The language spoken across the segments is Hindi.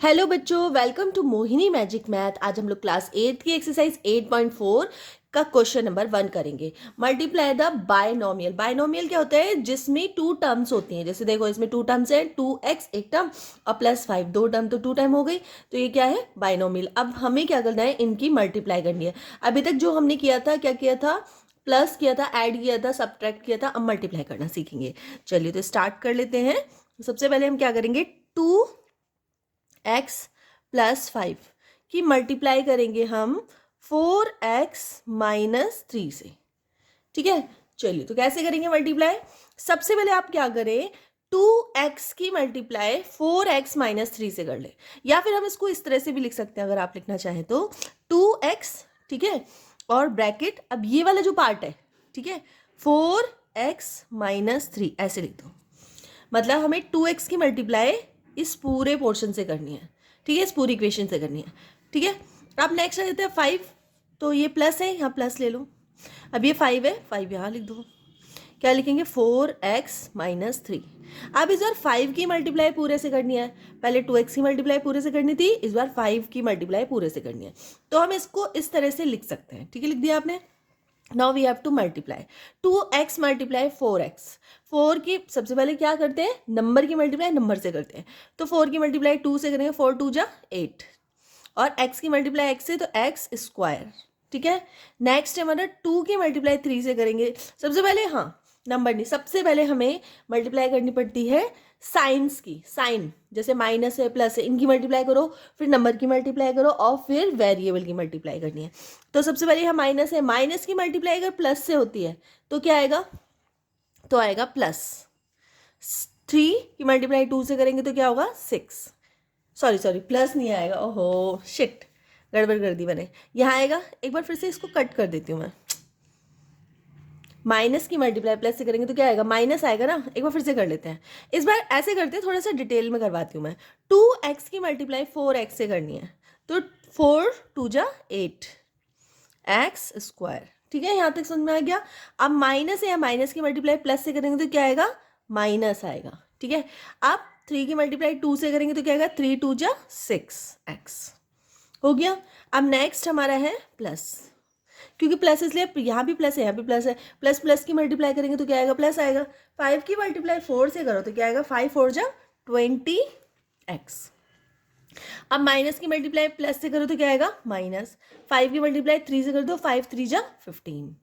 हेलो बच्चों, welcome to Mohini magic math. आज हम लोग क्लास 8 की एक्सरसाइज 8.4 का क्वेश्चन नंबर 1 करेंगे। Multiply the binomial. बायनोमियल क्या होता है? जिसमें टू टर्म्स होती हैं। जैसे देखो, इसमें टू टर्म्स है, 2x एक टर्म और +5 दो टर्म, तो 2 टाइम हो गई। तो ये क्या है? बायनोमियल। अब हमें क्या करना है? इनकी मल्टीप्लाई करनी है। अभी तक जो हमने किया था, क्या किया था? प्लस किया था, ऐड किया था, सब्ट्रैक्ट किया था। अब मल्टीप्लाई करना सीखेंगे। चलिए तो स्टार्ट कर लेते हैं। सबसे पहले हम क्या करेंगे? 2x + 5 की मल्टीप्लाई करेंगे हम 4x - 3 से। ठीक है, चलिए तो कैसे करेंगे मल्टीप्लाई? सबसे पहले आप क्या करें, 2x की मल्टीप्लाई 4x - 3 से कर ले, या फिर हम इसको इस तरह से भी लिख सकते हैं अगर आप लिखना चाहें तो 2x। ठीक है, और ब्रैकेट, अब ये वाला जो पार्ट है, ठीक है, 4x - 3 ऐसे लिख दो। मतलब हमें 2x की मल्टीप्लाई इस पूरे पोर्शन से करनी है। ठीक है, इस पूरी इक्वेशन से करनी है। ठीक है, अब नेक्स्ट आ जाते हैं 5। तो ये प्लस है, यहाँ प्लस ले लो। अब ये 5 है, 5 यहाँ लिख दो। क्या लिखेंगे? 4x - 3। अब इस बार 5 की मल्टीप्लाई पूरे से करनी है। पहले 2x की मल्टीप्लाई पूरे से करनी थी, इस बार 5 की मल्टीप्लाई पूरे से करनी है। तो हम इसको इस तरह से लिख सकते हैं। ठीक है, लिख दिया आपने। Now we have to multiply 2x × 4x। 4 की सबसे पहले क्या करते हैं? नंबर की मल्टीप्लाई नंबर से करते हैं। तो 4 की मल्टीप्लाई 2 से करेंगे, 4 2 जा 8, और x की मल्टीप्लाई x से, तो x²। ठीक है, नेक्स्ट है हमारा 2 की मल्टीप्लाई 3 से करेंगे। सबसे पहले, हाँ नंबर नहीं, सबसे पहले हमें मल्टीप्लाई करनी पड़ती है साइंस की। साइन जैसे माइनस है, प्लस है, इनकी मल्टीप्लाई करो, फिर नंबर की मल्टीप्लाई करो, और फिर वेरिएबल की मल्टीप्लाई करनी है। तो सबसे पहले यहाँ माइनस है, माइनस की मल्टीप्लाई अगर प्लस से होती है तो क्या आएगा? तो आएगा प्लस। 3 की मल्टीप्लाई 2 से करेंगे तो क्या होगा? 6। सॉरी प्लस नहीं आएगा, ओहो शिट, गड़बड़ कर दी मैंने। यहाँ आएगा, एक बार फिर से इसको कट कर देती हूँ मैं। माइनस की मल्टीप्लाई प्लस से करेंगे तो क्या आएगा? माइनस आएगा ना। एक बार फिर से कर लेते हैं। इस बार ऐसे करते हैं, थोड़ा सा डिटेल में करवाती हूँ मैं। 2x की मल्टीप्लाई 4x से करनी है, तो 4 2 जा 8 x²। ठीक है, यहाँ तक समझ में आ गया। अब माइनस है, या माइनस की मल्टीप्लाई प्लस से करेंगे तो क्या आएगा? माइनस आएगा। ठीक है, अब 3 की मल्टीप्लाई 2 से करेंगे तो क्या आएगा? 3 2 जा 6x हो गया। अब नेक्स्ट हमारा है प्लस, क्योंकि प्लस इसलिए यहाँ भी प्लस है, यहाँ भी प्लस है। प्लस प्लस की मल्टीप्लाई करेंगे तो क्या आएगा? प्लस आएगा। 5 की मल्टीप्लाई 4 से करो तो क्या आएगा? 5 4 जा 20x। अब माइनस की मल्टीप्लाई प्लस से करो तो क्या आएगा? माइनस। 5 की मल्टीप्लाई 3 से कर दो, 5 3 जा 15।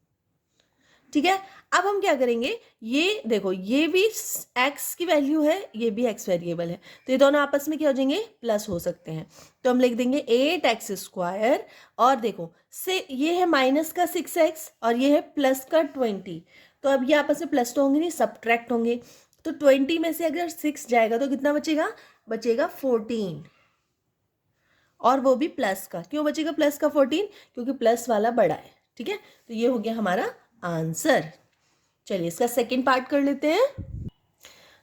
ठीक है, अब हम क्या करेंगे? ये देखो, ये भी x की वैल्यू है, ये भी x वेरिएबल है, तो ये दोनों आपस में क्या हो जाएंगे? प्लस हो सकते हैं। तो हम लिख देंगे 8x², और देखो से ये है माइनस का 6x और ये है प्लस का 20। तो अब ये आपस में प्लस तो होंगे नहीं, सब्ट्रैक्ट होंगे। तो 20 में से अगर 6 जाएगा तो कितना बचेगा? बचेगा 14, और वो भी प्लस का। क्यों बचेगा प्लस का 14? क्योंकि प्लस वाला बड़ा है। ठीक है, तो ये हो गया हमारा आंसर। चलिए इसका सेकंड पार्ट कर लेते हैं।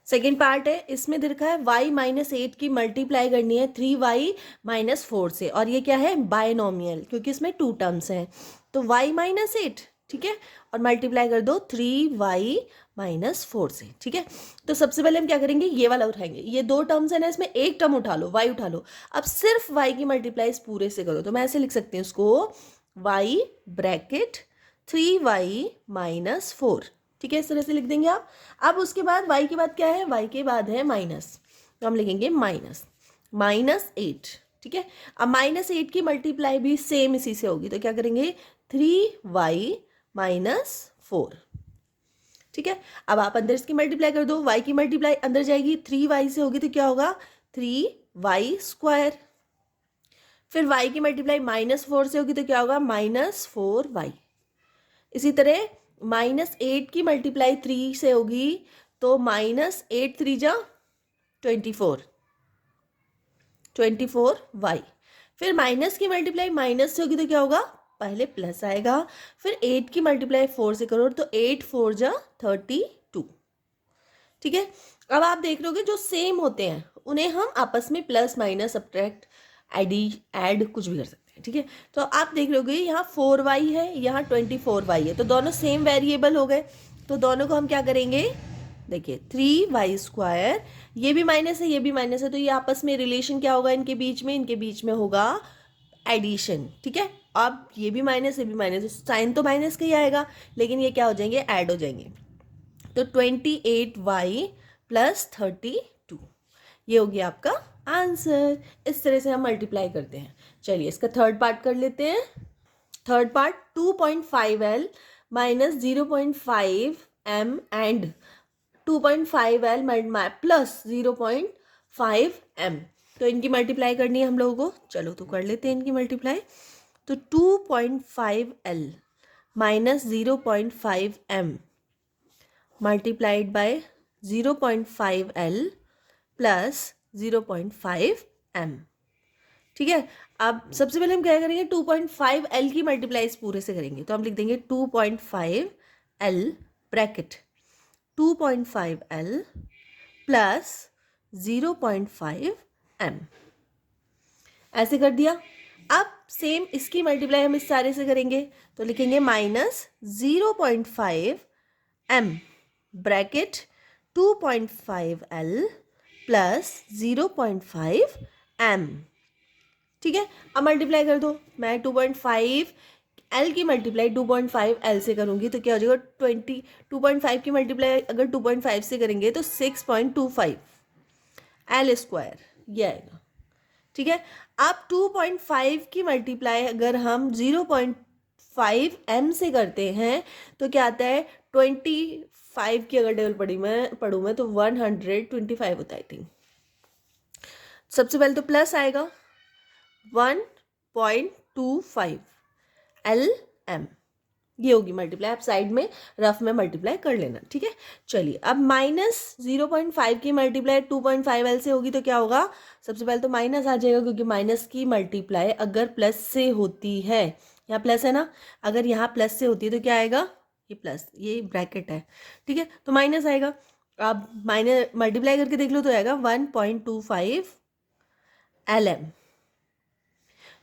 सेकंड पार्ट है, इसमें दे रखा है y - 8 की मल्टीप्लाई करनी है 3y - 4 से, और ये क्या है? बायनोमियल, क्योंकि इसमें टू टर्म्स हैं। तो y - 8, ठीक है, और मल्टीप्लाई कर दो 3y - 4 से। ठीक है, तो सबसे पहले हम क्या करेंगे? ये वाला उठाएंगे। ये दो टर्म्स है ना, इसमें एक टर्म उठा लो, y उठा लो। अब सिर्फ y की मल्टीप्लाई इस पूरे से करो, तो मैं ऐसे लिख सकती हूँ इसको, y ब्रैकेट 3y - 4। ठीक है, इस तरह से लिख देंगे आप। अब उसके बाद y के बाद क्या है? y के बाद है माइनस, तो हम लिखेंगे -8। ठीक है, अब -8 की मल्टीप्लाई भी सेम इसी से होगी, तो क्या करेंगे? 3y - 4। ठीक है, अब आप अंदर इसकी मल्टीप्लाई कर दो, y की मल्टीप्लाई अंदर जाएगी, 3y से होगी तो क्या होगा? 3y²। फिर y की मल्टीप्लाई -4 से होगी तो क्या होगा? -4y। इसी तरह -8 की मल्टीप्लाई 3 से होगी तो -8 3 जा 24y। फिर माइनस की मल्टीप्लाई माइनस से होगी तो क्या होगा? पहले प्लस आएगा, फिर 8 की मल्टीप्लाई 4 से करो तो 8 4 जा 32। ठीक है, अब आप देख रहे होगे जो सेम होते हैं उन्हें हम आपस में प्लस माइनस सब्ट्रैक्ट ऐड कुछ भी कर सकते हैं। ठीक है, तो आप देख रहे होगे यहाँ 4y है, यहाँ 24y है, तो दोनों सेम वेरिएबल हो गए। तो दोनों को हम क्या करेंगे? देखिए 3y², ये भी माइनस है, ये भी माइनस है, तो ये आपस में रिलेशन क्या होगा इनके बीच में? इनके बीच में होगा एडिशन, ठीक है। अब ये भी माइनस, ये भी माइनस, साइन तो माइनस का ही आएगा, लेकिन ये क्या हो जाएंगे? ऐड हो जाएंगे। तो 28y + 32, ये हो गया आपका आंसर। इस तरह से हम मल्टीप्लाई करते हैं। चलिए इसका थर्ड पार्ट कर लेते हैं। Third part 2.5l - 0.5m and 2.5l plus 0.5m, तो इनकी मल्टीप्लाई करनी है हम लोगों को। चलो तो कर लेते हैं इनकी मल्टीप्लाई। तो 2.5l - 0.5m multiplied by 0.5l plus 0.5m, ठीक है। अब सबसे पहले हम क्या करेंगे? 2.5l की मल्टीप्लाई इस पूरे से करेंगे, तो हम लिख देंगे 2.5l bracket 2.5l plus 0.5m, ऐसे कर दिया। अब सेम इसकी मल्टीप्लाई हम इस सारे से करेंगे, तो लिखेंगे -0.5m bracket 2.5l plus 0.5m, ठीक है। अब मल्टीप्लाई कर दो। मैं 2.5l की मल्टीप्लाई 2.5l से करूँगी तो क्या हो जाएगा? 2.5 की मल्टीप्लाई अगर 2.5 से करेंगे तो 6.25 l², ये आएगा, ठीक है। अब 2.5 की मल्टीप्लाई अगर हम 0.5m से करते हैं तो क्या आता है? 25 की अगर टेबल पढ़ूँ मैं तो 125 होता है, आई थिंक। सबसे पहले तो प्लस आएगा 1.25 lm, ये होगी मल्टीप्लाई। आप साइड में रफ में मल्टीप्लाई कर लेना, ठीक है। चलिए अब -0.5 की मल्टीप्लाई 2.5l से होगी तो क्या होगा? सबसे पहले तो माइनस आ जाएगा, क्योंकि माइनस की मल्टीप्लाई अगर प्लस से होती है, यहाँ प्लस है ना, अगर यहाँ प्लस से होती है तो क्या आएगा? ये प्लस, ये ब्रैकेट है, ठीक है, तो माइनस आएगा। अब माइनस मल्टीप्लाई करके देख लो तो आएगा 1.25 lm,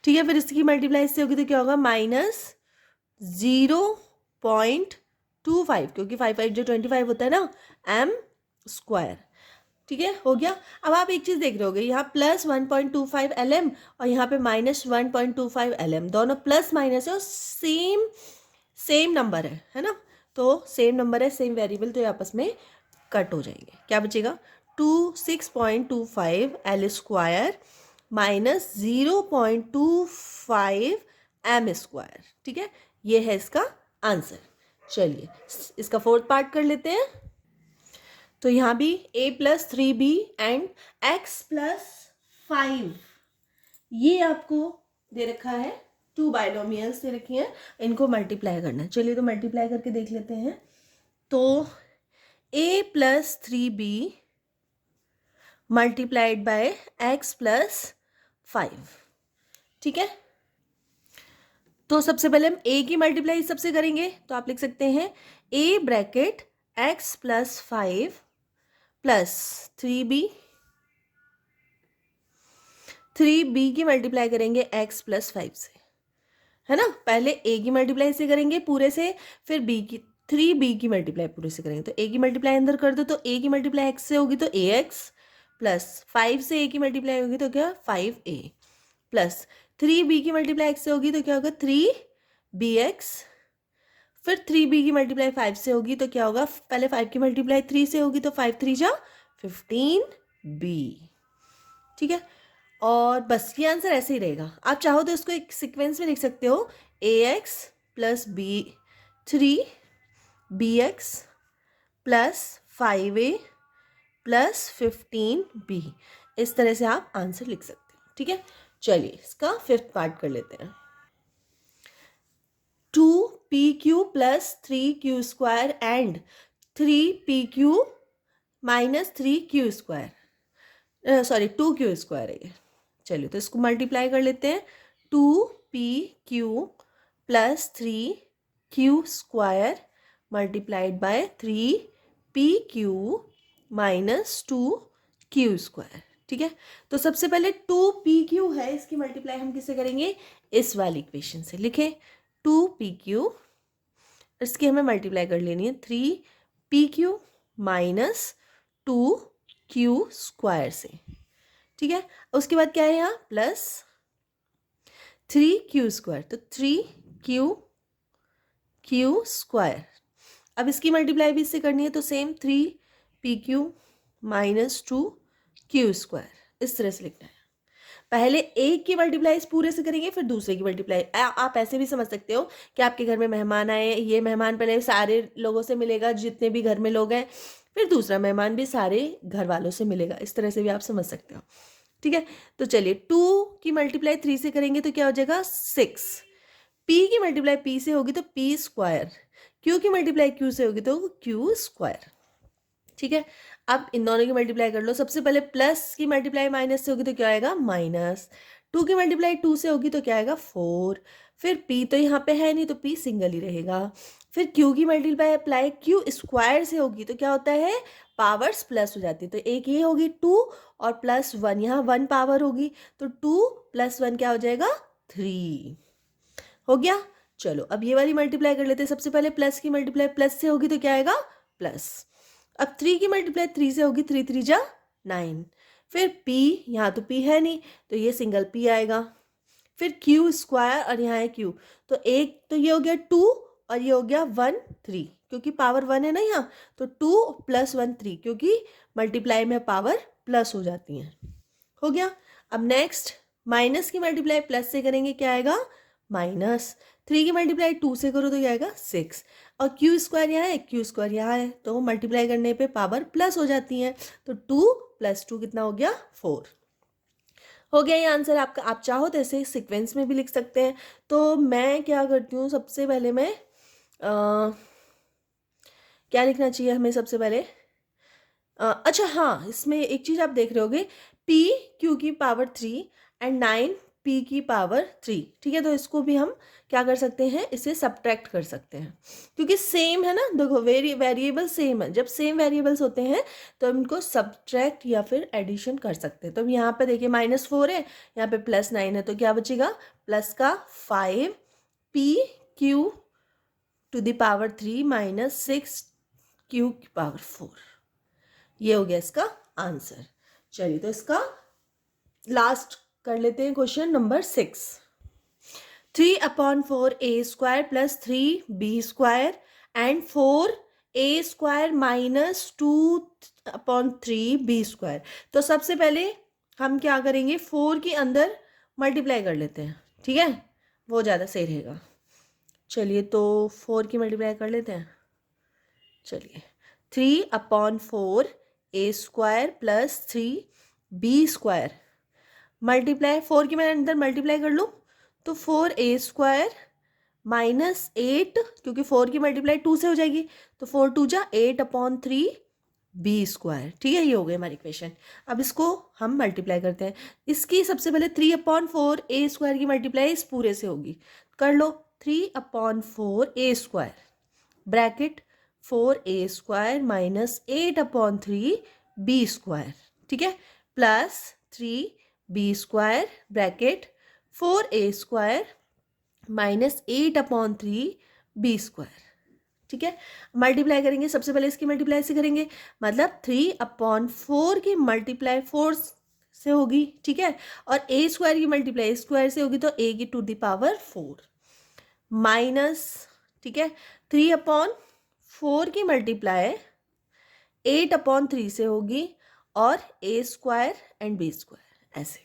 ठीक है। फिर इसकी मल्टीप्लाई इससे होगी तो क्या होगा? -0.25, क्योंकि 5 जो 25 होता है ना, m², ठीक है, हो गया। अब आप एक चीज़ देख रहे होगे, यहाँ प्लस 1.25 lm और यहाँ पे -1.25 lm, दोनों प्लस माइनस है और सेम नंबर है ना, तो सेम नंबर है, सेम वेरिएबल, तो ये आपस में कट हो जाएंगे। क्या बचेगा? 6.25 l² माइनस 0.25 m², ठीक है, ये है इसका आंसर। चलिए इसका फोर्थ पार्ट कर लेते हैं। तो यहाँ भी a + 3b एंड x + 5, ये आपको दे रखा है, 2 बाइनोमियल्स दे रखी हैं, इनको मल्टीप्लाई करना है। चलिए तो मल्टीप्लाई करके देख लेते हैं। तो a + 3b multiplied by x + 5, ठीक है। तो सबसे पहले हम a की मल्टीप्लाई सबसे करेंगे, तो आप लिख सकते हैं a bracket x + 5 plus 3b की मल्टीप्लाई करेंगे x + 5 से, है ना। पहले a की मल्टीप्लाई से करेंगे पूरे से, फिर 3b की मल्टीप्लाई पूरे से करेंगे। तो a की मल्टीप्लाई अंदर कर दो, तो a की मल्टीप्लाई x से होगी तो ax प्लस 5 से a की मल्टीप्लाई होगी तो क्या? 5a प्लस 3b की मल्टीप्लाई x से होगी तो क्या होगा? 3bx, फिर 3b की मल्टीप्लाई 5 से होगी तो क्या होगा? पहले 5 की मल्टीप्लाई 3 से होगी तो 5 3 जा 15b, ठीक है। और बस ये आंसर ऐसे ही रहेगा। आप चाहो तो इसको एक सीक्वेंस में लिख सकते हो, ax + 3bx plus 5a plus 15b, इस तरह से आप आंसर लिख सकते हो, ठीक है। चलिए इसका फिफ्थ पार्ट कर लेते हैं। 2pq + 3q² and 3pq - 3q², sorry 2q² है ये। चलिए तो इसको मल्टीप्लाई कर लेते हैं। 2pq + 3q² multiplied by 3pq - 2q², ठीक है। तो सबसे पहले 2pq है, इसकी मल्टीप्लाई हम किससे करेंगे? इस वाली इक्वेशन से। लिखें 2pq, इसकी हमें मल्टीप्लाई कर लेनी है 3pq माइनस 2q² से, ठीक है। उसके बाद क्या है यहाँ प्लस 3q², तो 3q² अब इसकी मल्टीप्लाई भी इससे करनी है, तो सेम 3pq माइनस 2q², इस तरह से लिखना है। पहले एक की मल्टीप्लाई इस पूरे से करेंगे, फिर दूसरे की मल्टीप्लाई। आप ऐसे भी समझ सकते हो कि आपके घर में मेहमान आए, ये मेहमान पहले सारे लोगों से मिलेगा जितने भी घर में लोग हैं, फिर दूसरा मेहमान भी सारे घर वालों से मिलेगा, इस तरह से भी आप समझ सकते हो, ठीक है। तो चलिए 2 की मल्टीप्लाई 3 से करेंगे तो क्या हो जाएगा 6, p की मल्टीप्लाई p से होगी तो p², q की मल्टीप्लाई q से होगी तो q², ठीक है। अब इन दोनों की मल्टीप्लाई कर लो। सबसे पहले प्लस की मल्टीप्लाई माइनस से होगी तो क्या आएगा माइनस, 2 की मल्टीप्लाई 2 से होगी तो क्या आएगा 4, फिर p तो यहाँ पे है नहीं तो p सिंगल ही रहेगा, फिर q की मल्टीप्लाई q² से होगी तो क्या होता है पावर्स प्लस हो जाती है, तो एक ये होगी 2 और प्लस 1, यहाँ 1 पावर होगी तो 2 + 1 क्या हो जाएगा 3, हो गया। चलो अब ये वाली मल्टीप्लाई कर लेते हैं। सबसे पहले प्लस की मल्टीप्लाई प्लस से होगी तो क्या आएगा प्लस, अब 3 की मल्टीप्लाई 3 से होगी, 3 3 जा 9, फिर p, यहाँ तो p है नहीं तो ये सिंगल p आएगा, फिर q² और यहाँ है q, तो एक तो ये हो गया 2 और ये हो गया 1 3, क्योंकि पावर 1 है ना यहाँ, तो 2 + 1 3, क्योंकि मल्टीप्लाई में पावर प्लस हो जाती हैं, हो गया। अब नेक्स्ट माइनस की मल्टीप्लाई प्लस से करेंगे, क्या आएगा माइनस, 3 की मल्टीप्लाई 2 से करो तो क्या आएगा 6, और q² यहाँ है q² यहाँ है, तो मल्टीप्लाई करने पे पावर प्लस हो जाती है, तो 2 + 2 कितना हो गया 4, हो गया ये आंसर आपका। आप चाहो तो ऐसे सीक्वेंस में भी लिख सकते हैं। तो मैं क्या करती हूँ, सबसे पहले मैं क्या लिखना चाहिए हमें सबसे पहले, अच्छा हाँ, इसमें एक चीज़ आप देख रहे होगे p q की पावर 3 एंड 9 p की पावर 3, ठीक है। तो इसको भी हम क्या कर सकते हैं, इसे सब्ट्रैक्ट कर सकते हैं, क्योंकि सेम है ना, देखो वेरिएबल सेम है, जब सेम वेरिएबल्स होते हैं तो हम इनको सब्ट्रैक्ट या फिर एडिशन कर सकते हैं। तो यहाँ पे देखिए -4 है, यहाँ पे +9 है, तो क्या बचेगा प्लस का 5 pq to the power 3 minus 6q की पावर 4, ये हो गया इसका आंसर। चलिए तो इसका लास्ट कर लेते हैं question number 6, 3/4a² + 3b² and 4a² minus 2/3b²। तो सबसे पहले हम क्या करेंगे, 4 के अंदर मल्टीप्लाई कर लेते हैं, ठीक है, वो ज़्यादा सही रहेगा। चलिए तो 4 की मल्टीप्लाई कर लेते हैं। चलिए 3/4a² + 3b² मल्टीप्लाई 4 की मैं अंदर मल्टीप्लाई कर लूँ तो 4a² माइनस 8, क्योंकि 4 की मल्टीप्लाई 2 से हो जाएगी, तो 4 2 जा 8/3b², ठीक है। ये हो गई हमारी इक्वेशन। अब इसको हम मल्टीप्लाई करते हैं। इसकी सबसे पहले 3/4a² की मल्टीप्लाई इस पूरे से होगी, कर लो 3/4a² bracket 4a² minus 8/3b², ठीक है, plus 3b² bracket 4a² minus 8/3b², ठीक है। मल्टीप्लाई करेंगे, सबसे पहले इसकी मल्टीप्लाई से करेंगे, मतलब 3/4 की मल्टीप्लाई 4 से होगी, ठीक है, और a² की मल्टीप्लाई स्क्वायर से होगी, तो a की टू द पावर 4 माइनस, ठीक है, 3/4 की मल्टीप्लाई 8/3 से होगी और a² एंड b², ऐसे।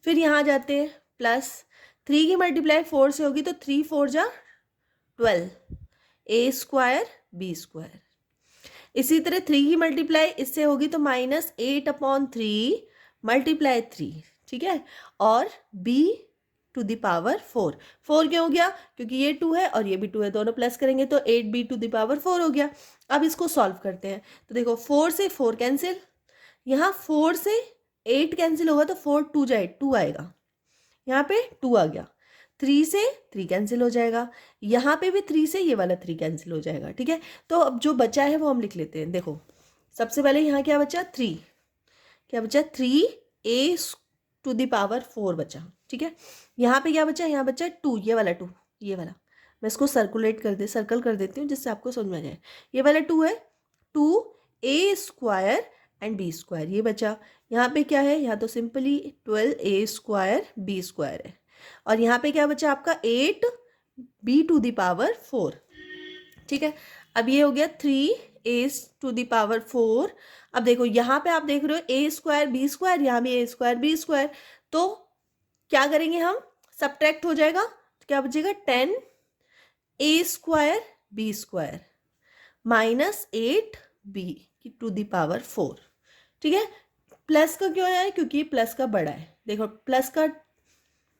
फिर यहाँ जाते हैं, प्लस 3 की मल्टीप्लाई 4 से होगी, तो 3 4 जा 12 a² b²। इसी तरह 3 की मल्टीप्लाई इससे होगी तो -8/3 मल्टीप्लाई 3, ठीक है, और b टू द पावर 4। 4 क्यों हो गया, क्योंकि ये 2 है और ये भी 2 है, दोनों प्लस करेंगे तो 8b टू द पावर 4 हो गया। अब इसको सॉल्व करते हैं, तो देखो 4 से 4 कैंसिल, यहाँ 4 से 8 कैंसिल होगा तो 4 2 जा 8 2 आएगा, यहाँ पे 2 आ गया, 3 से 3 कैंसिल हो जाएगा, यहाँ पे भी 3 से ये वाला 3 कैंसिल हो जाएगा, ठीक है। तो अब जो बचा है वो हम लिख लेते हैं। देखो सबसे पहले यहाँ क्या बचा 3, क्या बचा 3a टू द पावर 4 बचा, ठीक है। यहाँ पे क्या बचा, यहाँ बचा 2, ये वाला 2, ये वाला मैं इसको सर्कुल कर देती हूँ जिससे आपको समझ में आ जाए। ये वाला 2 है, 2a² एंड b², ये बचा। यहाँ पे क्या है, यहाँ तो सिंपली 12a² b² है, और यहाँ पे क्या बचा आपका 8b⁴, ठीक है। अब ये हो गया 3a⁴। अब देखो यहाँ पे आप देख रहे हो a² b², यहाँ भी a² b², तो क्या करेंगे हम, सब्ट्रैक्ट हो जाएगा, तो क्या बचेगा 10a² b² माइनस 8b⁴, ठीक है। प्लस का क्यों है, क्योंकि प्लस का बड़ा है, देखो प्लस का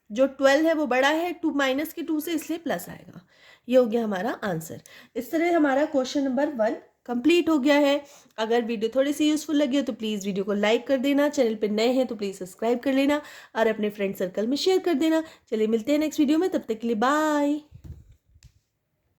जो 12 है वो बड़ा है 2 माइनस के 2 से, इसलिए प्लस आएगा। ये हो गया हमारा आंसर। इस तरह हमारा क्वेश्चन नंबर 1 कंप्लीट हो गया है। अगर वीडियो थोड़ी सी यूजफुल लगी हो तो प्लीज़ वीडियो को लाइक कर देना, चैनल पे नए हैं तो प्लीज़ सब्सक्राइब कर लेना और अपने फ्रेंड सर्कल में शेयर कर देना। चलिए मिलते हैं नेक्स्ट वीडियो में, तब तक के लिए बाय।